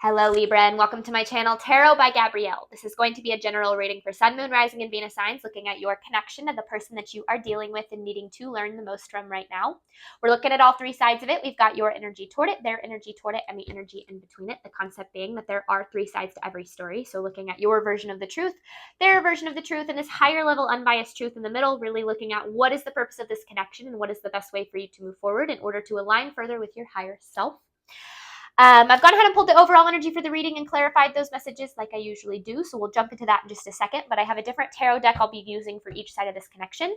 Hello Libra, and welcome to my channel Tarot by Gabrielle. This is going to be a general reading for Sun, Moon, Rising, and Venus signs, looking at your connection to the person that you are dealing with and needing to learn the most from right now. We're looking at all three sides of it. We've got your energy toward it, their energy toward it, and the energy in between it. The concept being that there are three sides to every story. So looking at your version of the truth, their version of the truth, and this higher level unbiased truth in the middle, really looking at what is the purpose of this connection and what is the best way for you to move forward in order to align further with your higher self. I've gone ahead and pulled the overall energy for the reading and clarified those messages like I usually do, so we'll jump into that in just a second, but I have a different tarot deck I'll be using for each side of this connection,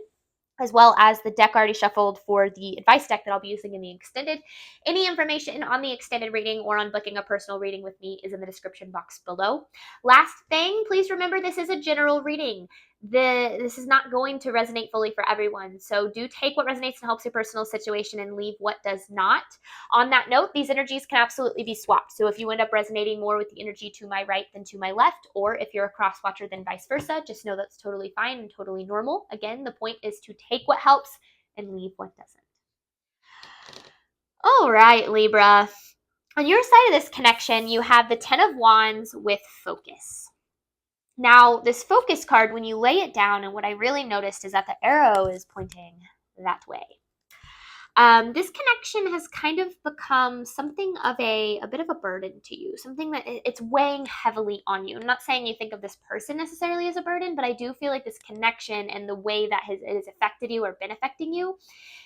as well as the deck already shuffled for the advice deck that I'll be using in the extended. Any information on the extended reading or on booking a personal reading with me is in the description box below. Last thing, please remember this is a general reading. This is not going to resonate fully for everyone, so do take what resonates and helps your personal situation and leave what does not. On that note, these energies can absolutely be swapped, so if you end up resonating more with the energy to my right than to my left, or if you're a cross watcher then vice versa, just know that's totally fine and totally normal. Again, the point is to take what helps and leave what doesn't. All right, Libra. On your side of this connection, you have the Ten of Wands with focus. Now, this focus card, when you lay it down, and what I really noticed is that the arrow is pointing that way. This connection has kind of become something of a bit of a burden to you, something that it's weighing heavily on you. I'm not saying you think of this person necessarily as a burden, but I do feel like this connection and the way that it has affected you or been affecting you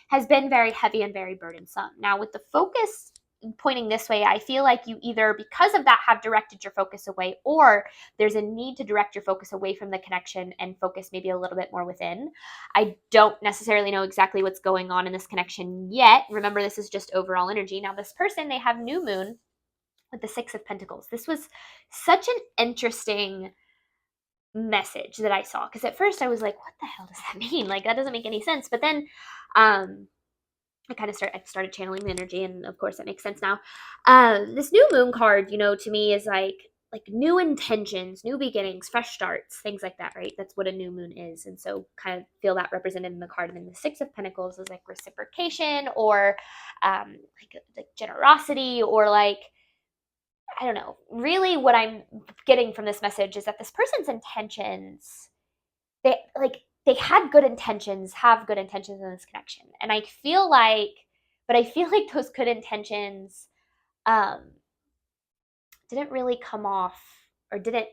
has been very heavy and very burdensome. Now, with the focus pointing this way, I feel like you either, because of that, have directed your focus away, or there's a need to direct your focus away from the connection and focus maybe a little bit more within. I don't necessarily know exactly what's going on in this connection yet. Remember, this is just overall energy. Now, this person, they have new moon with the Six of Pentacles. This was such an interesting message that I saw, because at first I was like, what the hell does that mean? Like, that doesn't make any sense. But then I started channeling the energy, and of course that makes sense now. This new moon card, to me is like new intentions, new beginnings, fresh starts, things like that, right? That's what a new moon is. And so kind of feel that represented in the card. And then the Six of Pentacles is like reciprocation, or like generosity, or like, I don't know. Really what I'm getting from this message is that this person's intentions, they had good intentions, have good intentions in this connection. And I feel like those good intentions didn't really come off, or didn't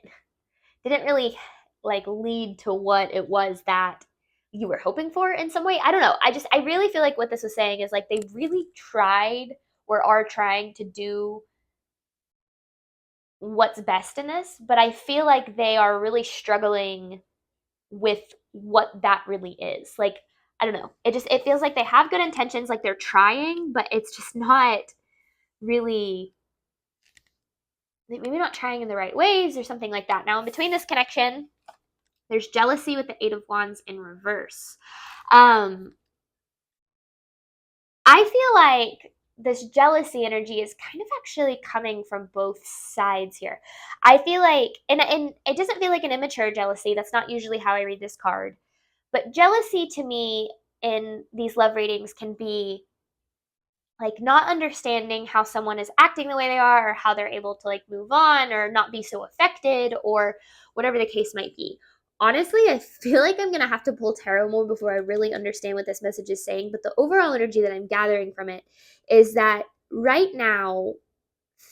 really like lead to what it was that you were hoping for in some way. I don't know. I really feel like what this was saying is like they really tried or are trying to do what's best in this, but I feel like they are really struggling with what that really is. Like, I don't know. It feels like they have good intentions, like they're trying, but it's just not really, maybe not trying in the right ways or something like that. Now, in between this connection, there's jealousy with the Eight of Wands in reverse. I feel like this jealousy energy is kind of actually coming from both sides here. I feel like, and it doesn't feel like an immature jealousy. That's not usually how I read this card. But jealousy to me in these love readings can be like not understanding how someone is acting the way they are, or how they're able to like move on or not be so affected, or whatever the case might be. Honestly, I feel like I'm going to have to pull tarot more before I really understand what this message is saying. But the overall energy that I'm gathering from it is that right now,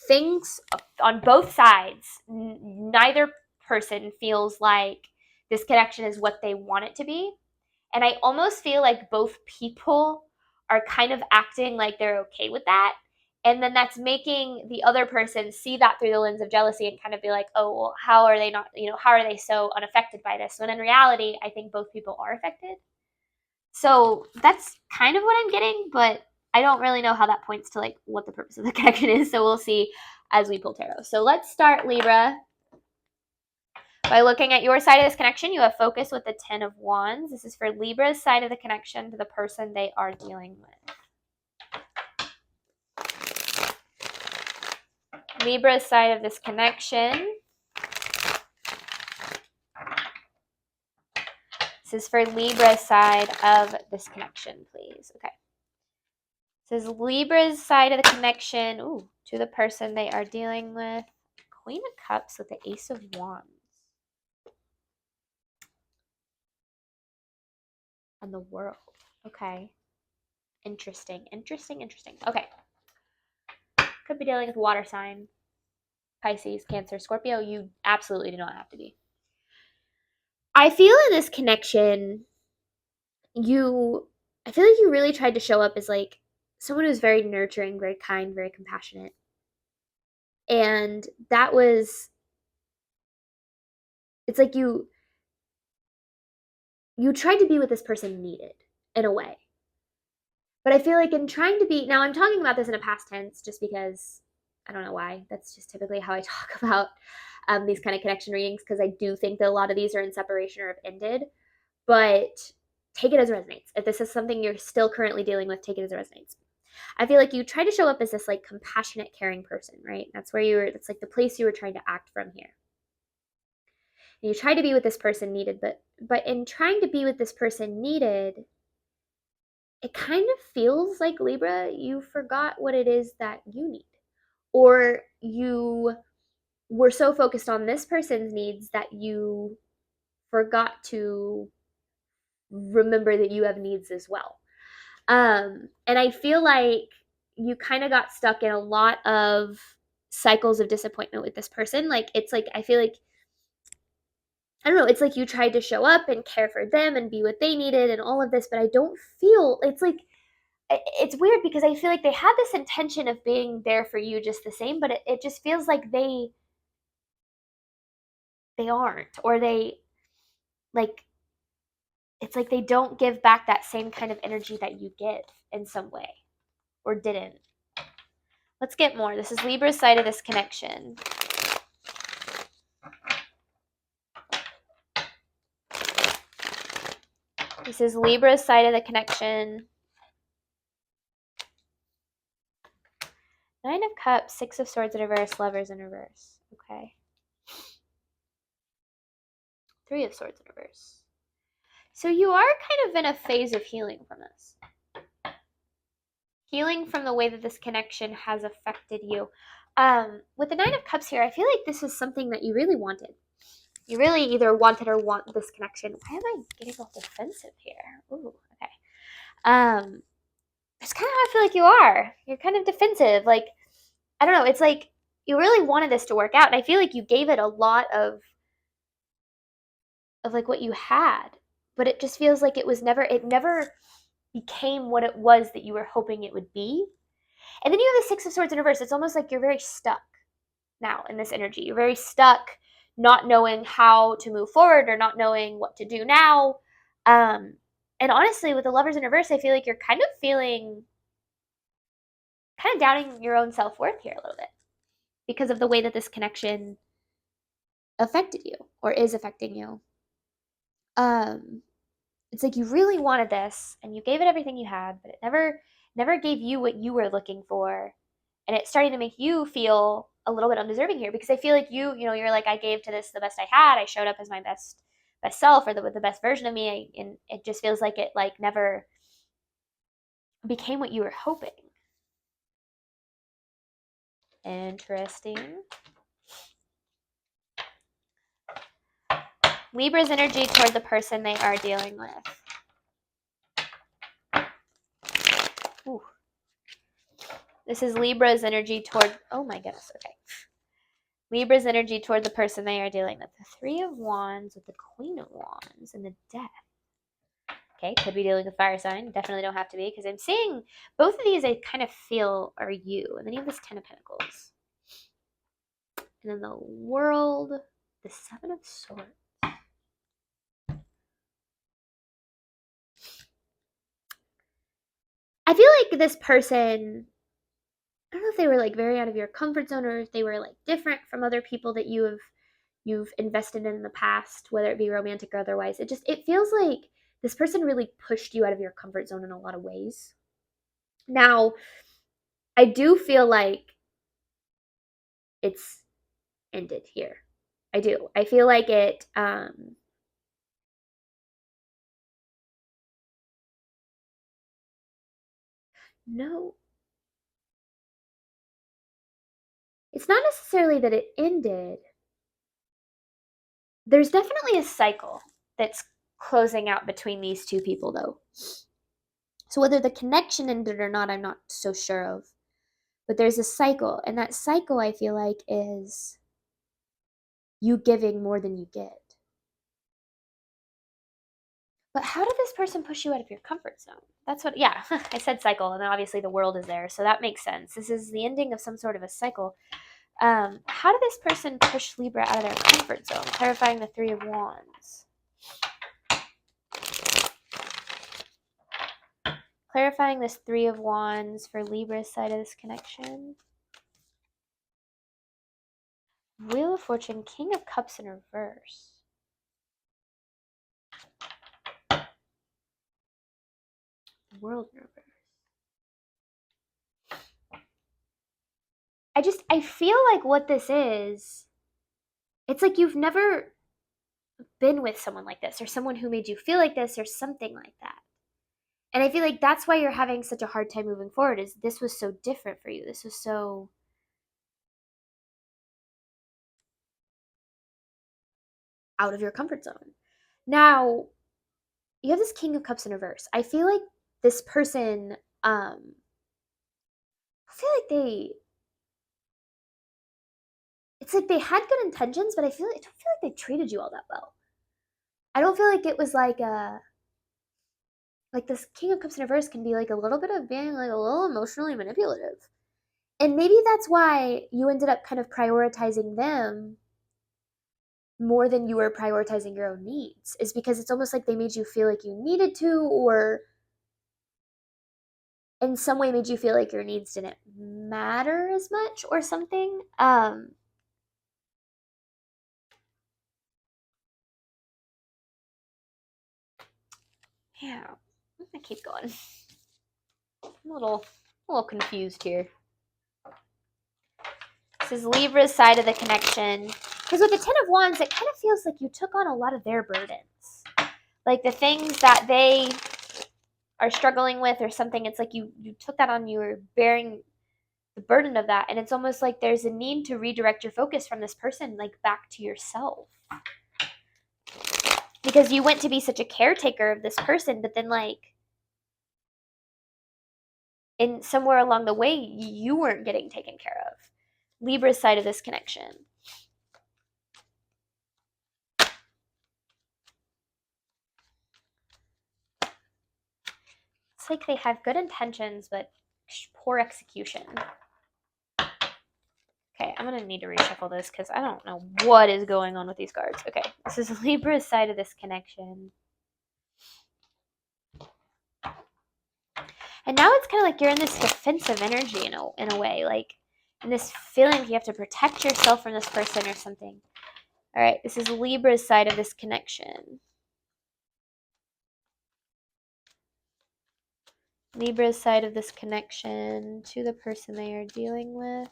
things on both sides, neither person feels like this connection is what they want it to be. And I almost feel like both people are kind of acting like they're okay with that. And then that's making the other person see that through the lens of jealousy and kind of be like, oh, well, how are they not, how are they so unaffected by this? When in reality, I think both people are affected. So that's kind of what I'm getting, but I don't really know how that points to like what the purpose of the connection is. So we'll see as we pull tarot. So let's start, Libra. By looking at your side of this connection, you have focus with the Ten of Wands. This is for Libra's side of the connection to the person they are dealing with. Libra's side of this connection. This is for Libra's side of this connection, please. Okay. This is Libra's side of the connection to the person they are dealing with. Queen of Cups with the Ace of Wands. And the World. Okay. Interesting. Okay. Could be dealing with water sign. Pisces, Cancer, Scorpio. You absolutely do not have to be. I feel in this connection, I feel like you really tried to show up as like someone who's very nurturing, very kind, very compassionate. And that was, it's like you tried to be what this person needed in a way. But I feel like in trying to be, now I'm talking about this in a past tense just because I don't know why. That's just typically how I talk about these kind of connection readings, because I do think that a lot of these are in separation or have ended. But take it as it resonates. If this is something you're still currently dealing with, take it as it resonates. I feel like you try to show up as this like compassionate, caring person, right? That's like the place you were trying to act from here. And you try to be what this person needed, but in trying to be what this person needed, it kind of feels like, Libra, you forgot what it is that you need. Or you were so focused on this person's needs that you forgot to remember that you have needs as well. And I feel like you kind of got stuck in a lot of cycles of disappointment with this person. Like, it's like, I feel like, I don't know, it's like you tried to show up and care for them and be what they needed and all of this, but I don't feel, it's like, it's weird because I feel like they had this intention of being there for you just the same, but it just feels like they aren't, or they, like, it's like they don't give back that same kind of energy that you give in some way, or didn't. Let's get more. This is Libra's side of this connection. This is Libra's side of the connection. Nine of Cups, Six of Swords in reverse, Lovers in reverse. Okay. Three of Swords in reverse. So you are kind of in a phase of healing from this. Healing from the way that this connection has affected you. With the Nine of Cups here, I feel like this is something that you really wanted. You really either wanted or want this connection. Why am I getting all defensive here? Ooh, okay. That's kind of how I feel like you are. You're kind of defensive. Like, I don't know. It's like you really wanted this to work out, and I feel like you gave it a lot of like what you had, but it just feels like it never became what it was that you were hoping it would be. And then you have the Six of Swords in reverse. It's almost like you're very stuck now in this energy. You're very stuck, not knowing how to move forward or not knowing what to do now. And honestly, with the Lovers in reverse, I feel like you're kind of doubting your own self-worth here a little bit because of the way that this connection affected you or is affecting you. It's like you really wanted this and you gave it everything you had, but it never gave you what you were looking for. And it's starting to make you feel a little bit undeserving here, because I feel like you're like, I gave to this the best I had. I showed up as my best self, or the best version of me, and it just feels like it like never became what you were hoping. Interesting. Libra's energy toward the person they are dealing with. Ooh. This is Libra's energy toward, oh my goodness, okay. Libra's energy toward the person they are dealing with. The Three of Wands with the Queen of Wands and the Death. Okay, could be dealing with fire sign. Definitely don't have to be, because I'm seeing both of these I kind of feel are you. And then you have this Ten of Pentacles. And then the World, the Seven of Swords. I feel like this person, I don't know if they were like very out of your comfort zone, or if they were like different from other people that you've invested in the past, whether it be romantic or otherwise. It feels like this person really pushed you out of your comfort zone in a lot of ways. Now, I do feel like it's ended here. I do. I feel like it no. It's not necessarily that it ended. There's definitely a cycle that's closing out between these two people, though. So whether the connection ended or not, I'm not so sure of. But there's a cycle, and that cycle, I feel like, is you giving more than you get. But how did this person push you out of your comfort zone? That's what, yeah, I said cycle, and then obviously the world is there, so that makes sense. This is the ending of some sort of a cycle. How did this person push Libra out of their comfort zone? Clarifying the Three of Wands. Clarifying this Three of Wands for Libra's side of this connection. Wheel of Fortune, King of Cups in reverse. World in reverse. I feel like what this is, it's like you've never been with someone like this, or someone who made you feel like this, or something like that. And I feel like that's why you're having such a hard time moving forward, is this was so different for you. This was so out of your comfort zone. Now, you have this King of Cups in reverse. I feel like this person, I feel like it's like they had good intentions, but I don't feel like they treated you all that well. I don't feel like it was like this King of Cups in reverse can be like a little bit of being like a little emotionally manipulative. And maybe that's why you ended up kind of prioritizing them more than you were prioritizing your own needs, is because it's almost like they made you feel like you needed to, or in some way made you feel like your needs didn't matter as much or something. Yeah, I'm gonna keep going. I'm a little confused here. This is Libra's side of the connection. Because with the Ten of Wands, it kind of feels like you took on a lot of their burdens. Like the things that they are struggling with or something, it's like you took that on, you were bearing the burden of that. And it's almost like there's a need to redirect your focus from this person, like back to yourself. Because you went to be such a caretaker of this person, but then like, in somewhere along the way, you weren't getting taken care of. Libra's side of this connection. It's like they have good intentions, but poor execution. Okay, I'm going to need to reshuffle this because I don't know what is going on with these cards. Okay, this is Libra's side of this connection. And now it's kind of like you're in this defensive energy in a way, like in this feeling you have to protect yourself from this person or something. All right, this is Libra's side of this connection. Libra's side of this connection to the person they are dealing with.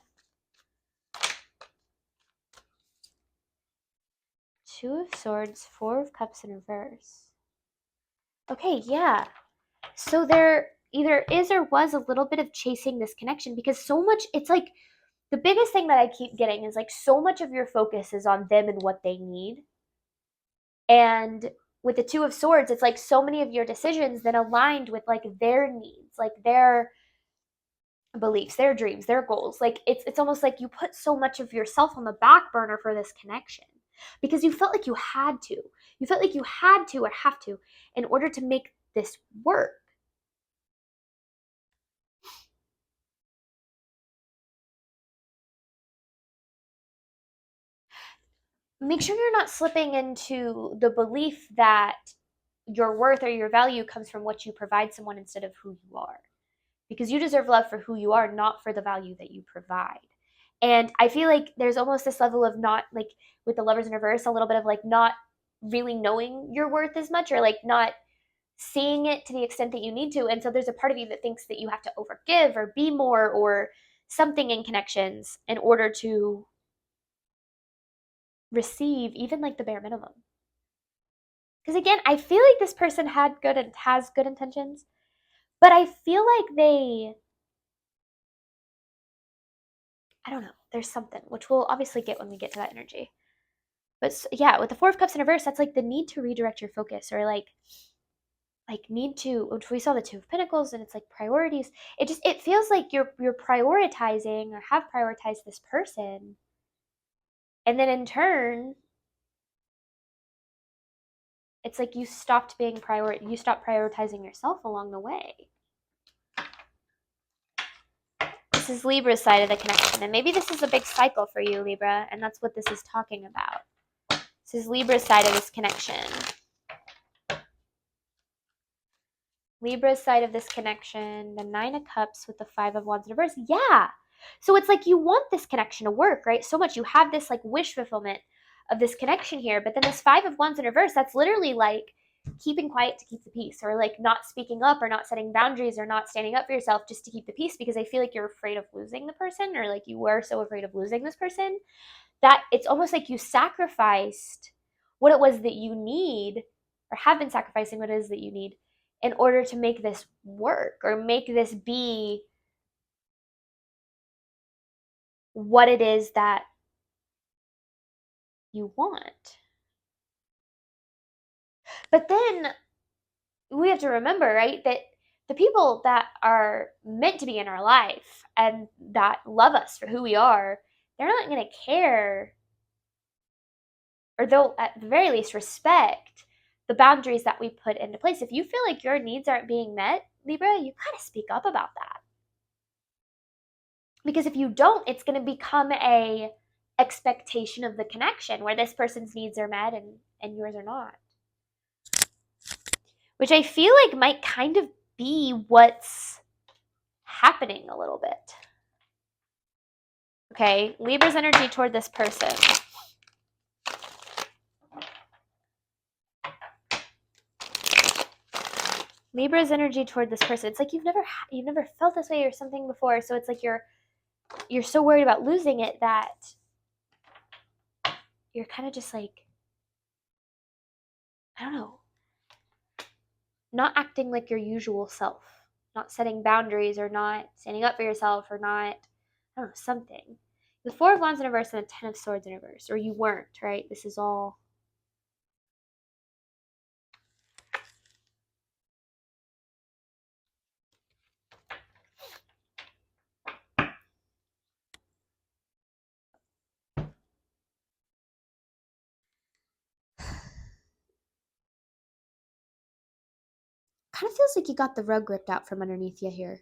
Two of Swords, Four of Cups in reverse. Okay, yeah. So there either is or was a little bit of chasing this connection, because so much, it's like the biggest thing that I keep getting is like so much of your focus is on them and what they need. And with the Two of Swords, it's like so many of your decisions then aligned with like their needs, like their beliefs, their dreams, their goals. Like it's almost like you put so much of yourself on the back burner for this connection because you felt like you had to. You felt like you had to or have to in order to make this work. Make sure you're not slipping into the belief that your worth or your value comes from what you provide someone instead of who you are. Because you deserve love for who you are, not for the value that you provide. And I feel like there's almost this level of not, like with the Lovers in reverse, a little bit of like not really knowing your worth as much, or like not seeing it to the extent that you need to. And so there's a part of you that thinks that you have to overgive or be more or something in connections in order to receive even like the bare minimum. Because again, I feel like this person has good intentions, but I feel like they I don't know. There's something, which we'll obviously get when we get to that energy. But yeah, with the Four of Cups in reverse, that's like the need to redirect your focus, or like need to, which we saw the Two of Pentacles, and it's like priorities. It feels like you're prioritizing or have prioritized this person, and then in turn, it's like you stopped prioritizing yourself along the way. This is Libra's side of the connection, and maybe this is a big cycle for you, Libra, and that's what this is talking about. This is Libra's side of this connection. Libra's side of this connection, the Nine of Cups with the Five of Wands in reverse. Yeah. So it's like you want this connection to work, right? So much. You have this like wish fulfillment of this connection here, but then this Five of Wands in reverse, that's literally like keeping quiet to keep the peace, or like not speaking up, or not setting boundaries, or not standing up for yourself just to keep the peace, because I feel like you're afraid of losing the person, or like you were so afraid of losing this person that it's almost like you sacrificed what it was that you need, or have been sacrificing what it is that you need in order to make this work, or make this be what it is that you want. But then we have to remember, right, that the people that are meant to be in our life and that love us for who we are, they're not going to care, or they'll at the very least respect the boundaries that we put into place. If you feel like your needs aren't being met, Libra, you gotta speak up about that. Because if you don't, it's going to become a expectation of the connection where this person's needs are met and yours are not. Which I feel like might kind of be what's happening a little bit. Okay, Libra's energy toward this person. Libra's energy toward this person. It's like you've never felt this way or something before, so it's like you're so worried about losing it that you're kind of just like, I don't know, not acting like your usual self, not setting boundaries, or not standing up for yourself, or not, I don't know, something. The Four of Wands in reverse and the Ten of Swords in reverse, or you weren't, right? This is all. Kind of feels like you got the rug ripped out from underneath you here.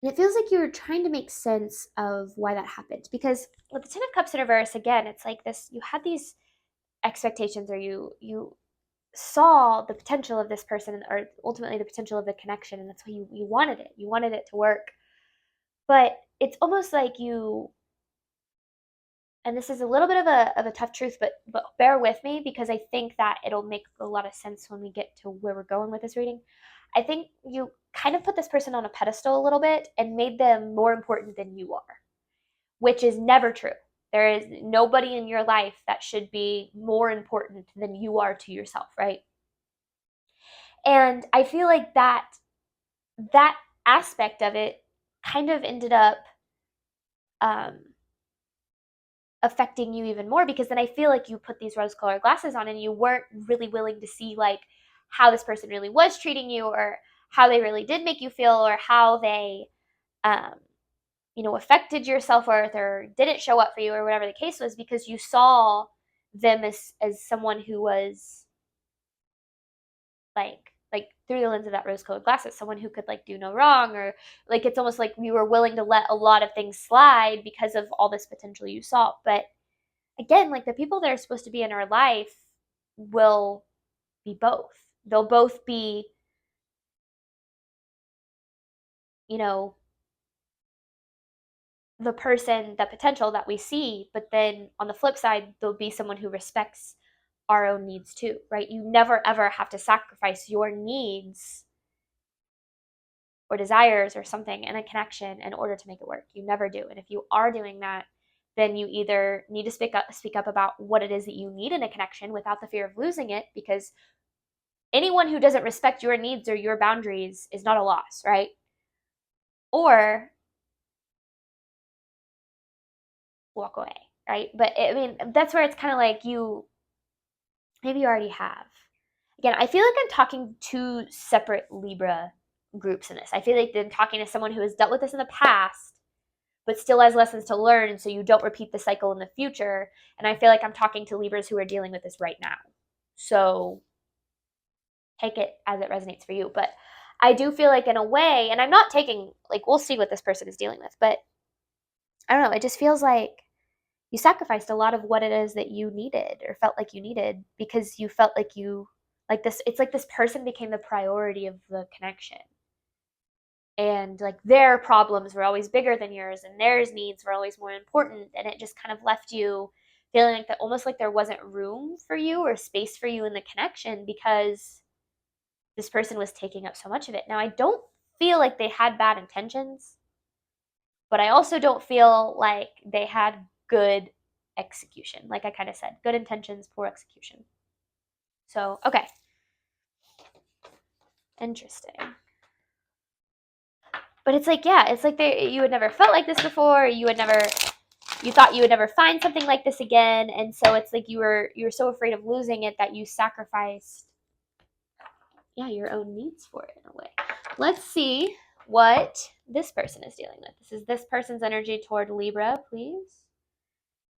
And it feels like you're trying to make sense of why that happened. Because with the Ten of Cups in reverse, again, it's like this, you had these expectations, or you saw the potential of this person, or ultimately the potential of the connection, and that's why you wanted it. You wanted it to work. But it's almost like you, and this is a little bit of a tough truth, but bear with me, because I think that it'll make a lot of sense when we get to where we're going with this reading. I think you kind of put this person on a pedestal a little bit and made them more important than you are, which is never true. There is nobody in your life that should be more important than you are to yourself, right? And I feel like that aspect of it kind of ended up affecting you even more, because then I feel like you put these rose-colored glasses on and you weren't really willing to see like how this person really was treating you, or how they really did make you feel, or how they affected your self-worth, or didn't show up for you, or whatever the case was, because you saw them as someone who was like through the lens of that rose-colored glasses, someone who could like do no wrong, or like it's almost like you were willing to let a lot of things slide because of all this potential you saw. But again, like the people that are supposed to be in our life will be both. They'll both be, the person, the potential that we see, but then on the flip side, there'll be someone who respects our own needs too, right? You never ever have to sacrifice your needs or desires or something in a connection in order to make it work. You never do. And if you are doing that, then you either need to speak up about what it is that you need in a connection without the fear of losing it, because anyone who doesn't respect your needs or your boundaries is not a loss, right? Or walk away, right? But I mean, that's where it's kind of like maybe you already have. Again, I feel like I'm talking two separate Libra groups in this. I feel like I'm talking to someone who has dealt with this in the past, but still has lessons to learn so you don't repeat the cycle in the future. And I feel like I'm talking to Libras who are dealing with this right now. So take it as it resonates for you. But I do feel like in a way, and I'm not taking, like, we'll see what this person is dealing with, but I don't know, it just feels like you sacrificed a lot of what it is that you needed or felt like you needed because you felt like it's like this person became the priority of the connection. And like their problems were always bigger than yours and their needs were always more important. And it just kind of left you feeling like that, almost like there wasn't room for you or space for you in the connection because this person was taking up so much of it. Now, I don't feel like they had bad intentions, but I also don't feel like they had good execution. Like I kind of said, good intentions, poor execution. So, okay. Interesting. But it's like, yeah, it's like you had never felt like this before. You thought you would never find something like this again. And so it's like you were so afraid of losing it that you sacrificed, yeah, your own needs for it in a way. Let's see what this person is dealing with. This is this person's energy toward Libra, please.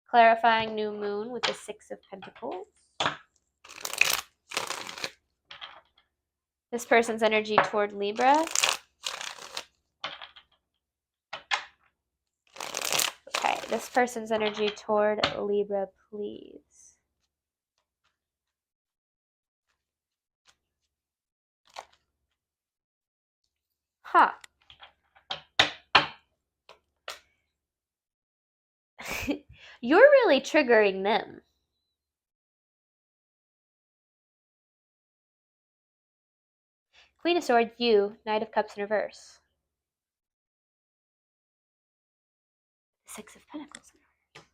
Clarifying new moon with the Six of Pentacles. This person's energy toward Libra. Okay, this person's energy toward Libra, please. Huh. You're really triggering them. Queen of Swords, you. Knight of Cups in reverse. Six of Pentacles in reverse.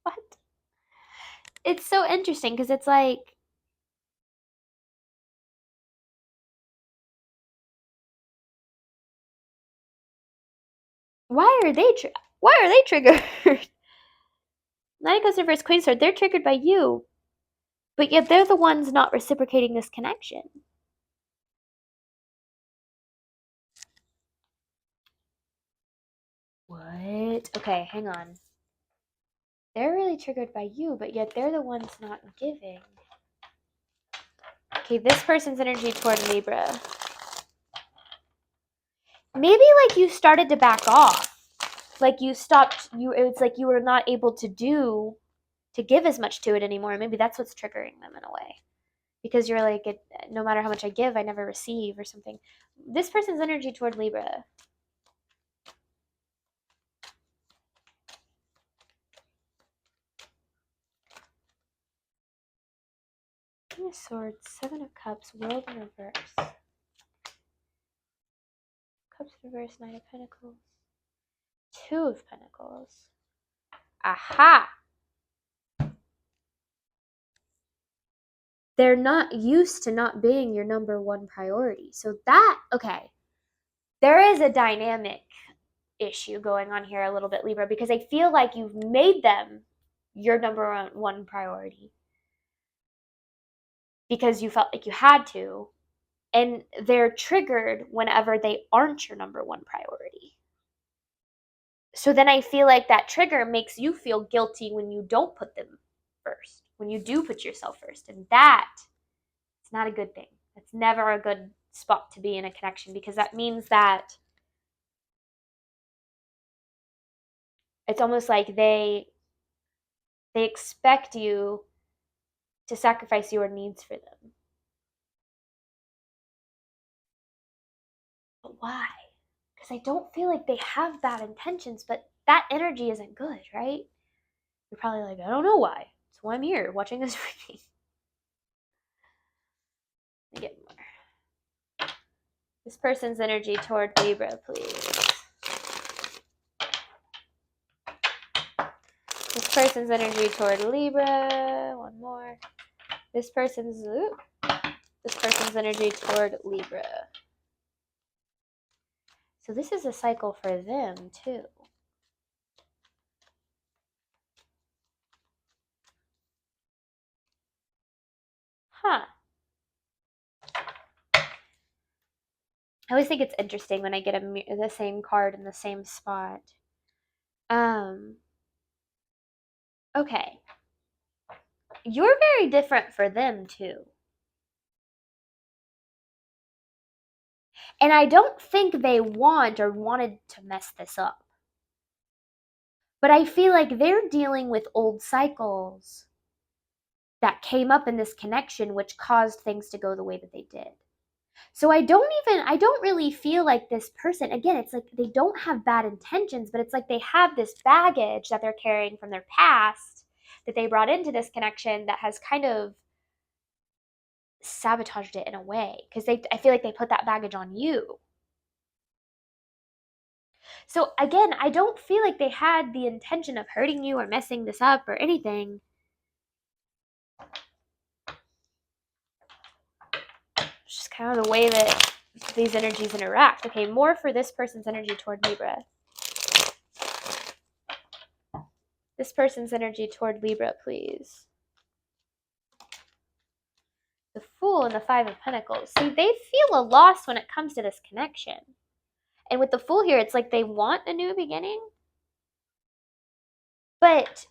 What? It's so interesting because it's like, why are they triggered? Knight of Cups in reverse, Queen of Swords, they're triggered by you. But yet they're the ones not reciprocating this connection. What? Okay, hang on. They're really triggered by you, but yet they're the ones not giving. Okay, this person's energy toward Libra. Maybe like you started to back off. Like you stopped, it's like you were not able to give as much to it anymore. Maybe that's what's triggering them in a way. Because you're like, no matter how much I give, I never receive or something. This person's energy toward Libra. King of Swords, Seven of Cups, World in reverse. Cups in reverse, Nine of Pentacles. Two of Pentacles. Aha! They're not used to not being your number one priority. So that, okay, there is a dynamic issue going on here a little bit, Libra, because I feel like you've made them your number one priority because you felt like you had to, and they're triggered whenever they aren't your number one priority. So then I feel like that trigger makes you feel guilty when you don't put them first, when you do put yourself first, and that it's not a good thing. It's never a good spot to be in a connection because that means that it's almost like they expect you to sacrifice your needs for them. But why? Because I don't feel like they have bad intentions, but that energy isn't good, right? You're probably like, I don't know why. That's why I'm here watching this reading. Let me get more. This person's energy toward Libra, please. This person's energy toward Libra. One more. This person's energy toward Libra. So this is a cycle for them too. Huh. I always think it's interesting when I get the same card in the same spot. Okay. You're very different for them too. And I don't think they want or wanted to mess this up. But I feel like they're dealing with old cycles that came up in this connection, which caused things to go the way that they did. So I don't really feel like this person, again, it's like they don't have bad intentions, but it's like they have this baggage that they're carrying from their past that they brought into this connection that has kind of sabotaged it in a way, because I feel like they put that baggage on you. So again, I don't feel like they had the intention of hurting you or messing this up or anything. It's just kind of the way that these energies interact. Okay, more for this person's energy toward Libra. This person's energy toward Libra, please. The Fool and the Five of Pentacles. See, they feel a loss when it comes to this connection. And with the Fool here, it's like they want a new beginning. But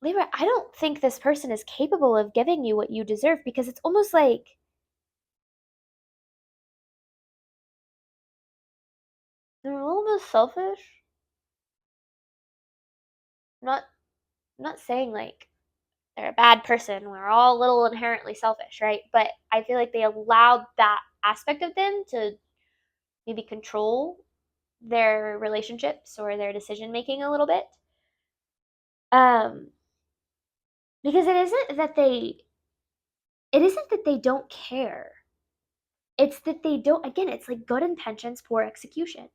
Libra, I don't think this person is capable of giving you what you deserve, because it's almost like they're a little bit selfish. I'm not saying like they're a bad person. We're all a little inherently selfish, right? But I feel like they allowed that aspect of them to maybe control their relationships or their decision making a little bit. Because it isn't that they don't care. It's that they don't, again, it's like good intentions, poor execution.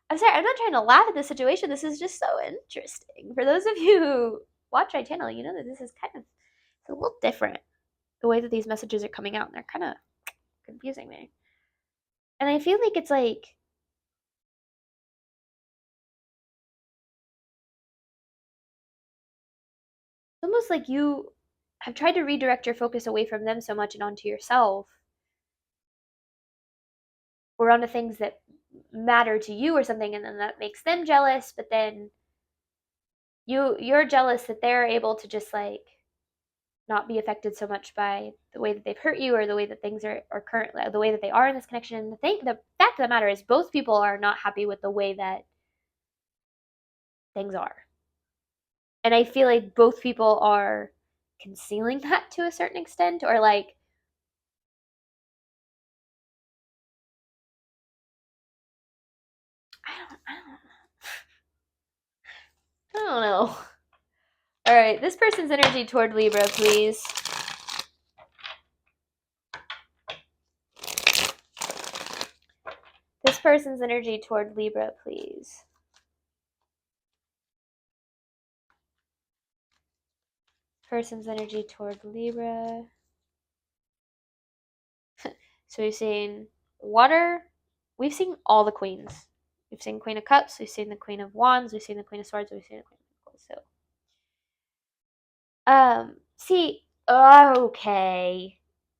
I'm sorry, I'm not trying to laugh at this situation. This is just so interesting. For those of you who watch my channel, you know that this is kind of, it's a little different. The way that these messages are coming out, and they're kind of confusing me. And I feel like it's like, it's almost like you have tried to redirect your focus away from them so much and onto yourself, or onto things that matter to you or something, and then that makes them jealous, but then you're jealous that they're able to just like not be affected so much by the way that they've hurt you, or the way that things are currently, the way that they are in this connection. And the fact of the matter is, both people are not happy with the way that things are. And I feel like both people are concealing that to a certain extent, or like, I don't know. All right, this person's energy toward Libra, please. This person's energy toward Libra, please. Person's energy toward Libra. So we've seen water. We've seen all the queens. We've seen Queen of Cups. We've seen the Queen of Wands. We've seen the Queen of Swords. We've seen the Queen of Pentacles. Okay.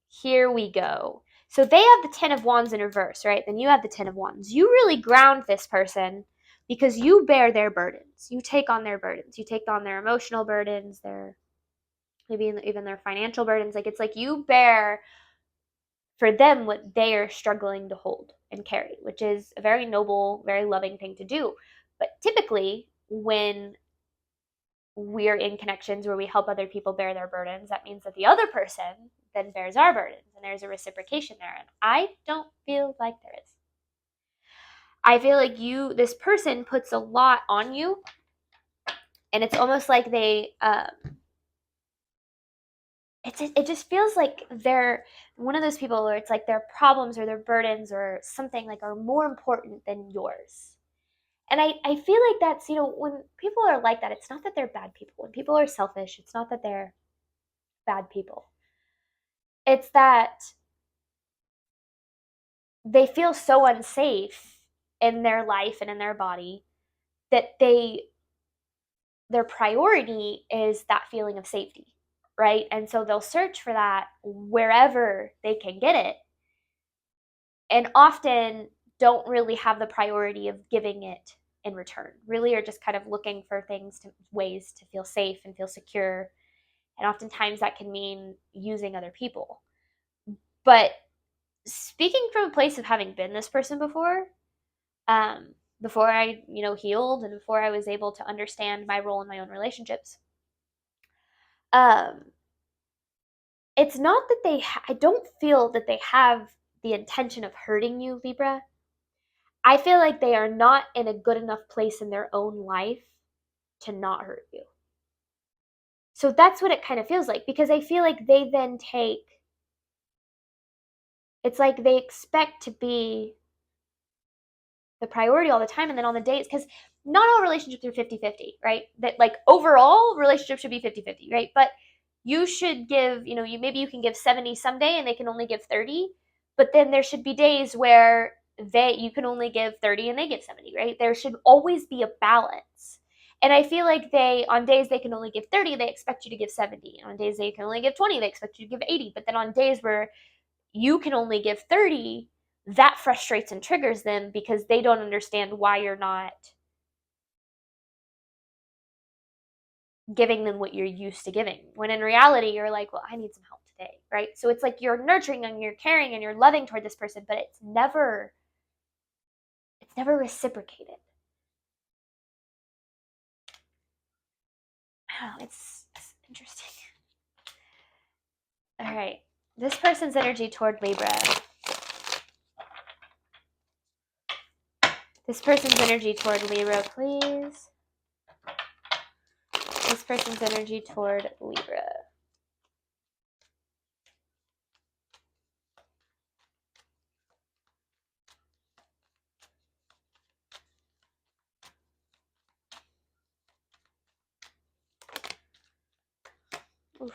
Here we go. So they have the 10 of Wands in reverse, right? Then you have the 10 of Wands. You really ground this person because you bear their burdens. You take on their burdens. You take on their emotional burdens, their maybe even their financial burdens. Like, it's like you bear for them what they are struggling to hold and carry, which is a very noble, very loving thing to do. But typically, when we're in connections where we help other people bear their burdens, that means that the other person then bears our burdens, and there's a reciprocation there. And I don't feel like there is. I feel like this person puts a lot on you, and it's almost like they it just feels like they're one of those people where it's like their problems or their burdens or something like are more important than yours. And I feel like that's, when people are like that, it's not that they're bad people. When people are selfish, it's not that they're bad people. It's that they feel so unsafe in their life and in their body that their priority is that feeling of safety, right? And so they'll search for that wherever they can get it, and often don't really have the priority of giving it in return. Really are just kind of looking for ways to feel safe and feel secure. And oftentimes that can mean using other people. But speaking from a place of having been this person um, before I, healed and before I was able to understand my role in my own relationships, um, it's not that I don't feel that they have the intention of hurting you, Libra. I feel like they are not in a good enough place in their own life to not hurt you. So that's what it kind of feels like, because I feel like they then it's like they expect to be the priority all the time, and then on the dates, because not all relationships are 50-50, right? That like overall relationships should be 50-50, right? But you should give, maybe you can give 70 someday and they can only give 30, but then there should be days where you can only give 30 and they give 70, right? There should always be a balance. And I feel like on days they can only give 30, they expect you to give 70. On days they can only give 20, they expect you to give 80. But then on days where you can only give 30, that frustrates and triggers them because they don't understand why you're not giving them what you're used to giving. When in reality, you're like, well, I need some help today, right? So it's like you're nurturing and you're caring and you're loving toward this person, but it's never reciprocated. Oh, it's interesting. All right. This person's energy toward Libra. This person's energy toward Libra, please. This person's energy toward Libra. Oof.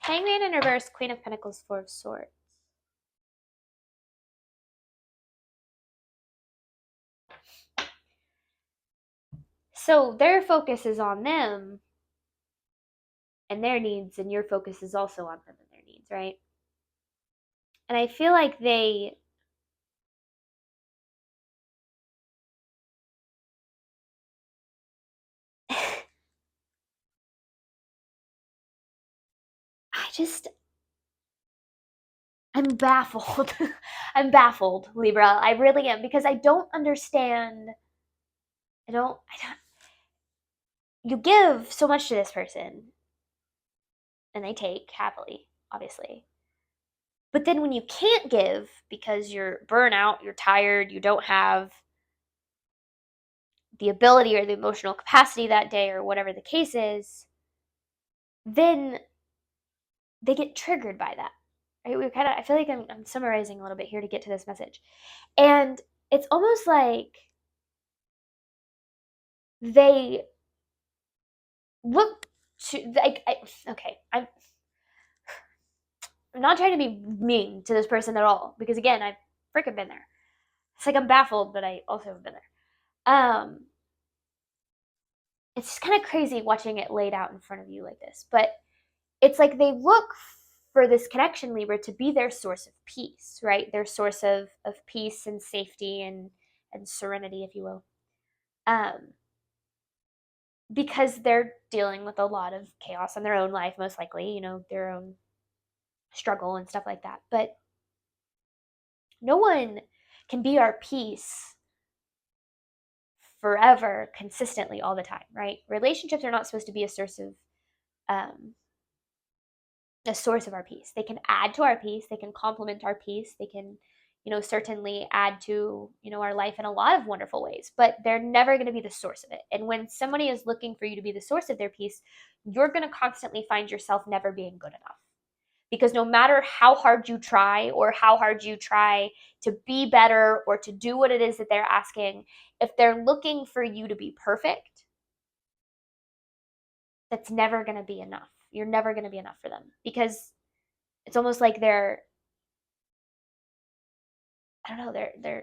Hangman in reverse, Queen of Pentacles, Four of Swords. So their focus is on them and their needs, and your focus is also on them and their needs, right? And I feel like they I'm baffled. I'm baffled, Libra. I really am, because I don't understand. I don't you give so much to this person and they take happily, obviously. But then when you can't give because you're burnout, you're tired, you don't have the ability or the emotional capacity that day or whatever the case is, then they get triggered by that. Right? I feel like I'm summarizing a little bit here to get to this message. And it's almost like they look to like I'm not trying to be mean to this person at all, because again, I've freaking been there. It's like I'm baffled, but I also have been there. It's just kind of crazy watching it laid out in front of you like this, but it's like they look for this connection, Libra, to be their source of peace, right? Their source of peace and safety and serenity, if you will. Because they're dealing with a lot of chaos in their own life, most likely, their own struggle and stuff like that. But no one can be our peace forever, consistently, all the time, right? Relationships are not supposed to be um, a source of our peace. They can add to our peace. They can complement our peace. They can, certainly add to, our life in a lot of wonderful ways, but they're never going to be the source of it. And when somebody is looking for you to be the source of their peace, you're going to constantly find yourself never being good enough. Because no matter how hard you try or how hard you try to be better or to do what it is that they're asking, if they're looking for you to be perfect, that's never going to be enough. You're never going to be enough for them, because it's almost like they're, I don't know,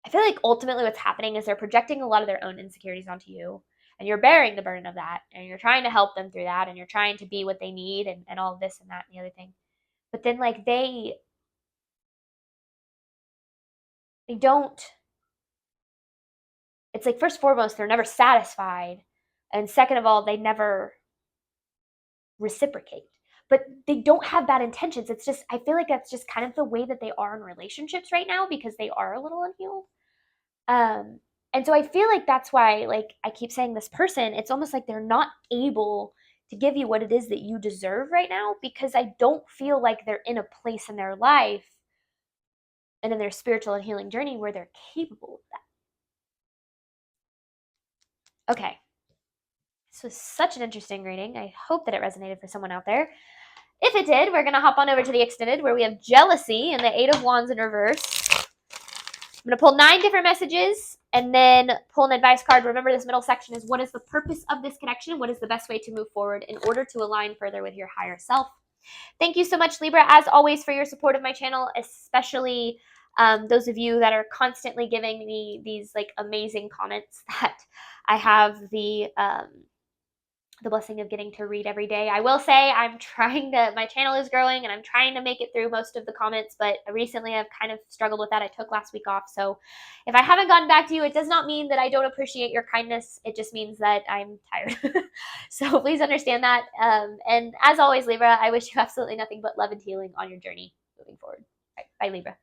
I feel like ultimately what's happening is they're projecting a lot of their own insecurities onto you, and you're bearing the burden of that, and you're trying to help them through that, and you're trying to be what they need, and all of this and that and the other thing. But then like they don't, it's like, first and foremost, they're never satisfied, and second of all, they never reciprocate. But they don't have bad intentions. It's just, I feel like that's just kind of the way that they are in relationships right now, because they are a little unhealed. And so I feel like that's why, like, I keep saying this person, it's almost like they're not able to give you what it is that you deserve right now, because I don't feel like they're in a place in their life and in their spiritual and healing journey where they're capable of that. Okay. This was such an interesting reading. I hope that it resonated for someone out there. If it did, we're going to hop on over to the extended, where we have jealousy and the Eight of Wands in reverse. I'm going to pull 9 different messages and then pull an advice card. Remember, this middle section is, what is the purpose of this connection? What is the best way to move forward in order to align further with your higher self? Thank you so much, Libra, as always, for your support of my channel, especially those of you that are constantly giving me these like amazing comments that I have the blessing of getting to read every day. I will say I'm trying to, my channel is growing and I'm trying to make it through most of the comments, but recently I've kind of struggled with that. I took last week off. So if I haven't gotten back to you, it does not mean that I don't appreciate your kindness. It just means that I'm tired. So please understand that. And as always, Libra, I wish you absolutely nothing but love and healing on your journey moving forward. All right, bye, Libra.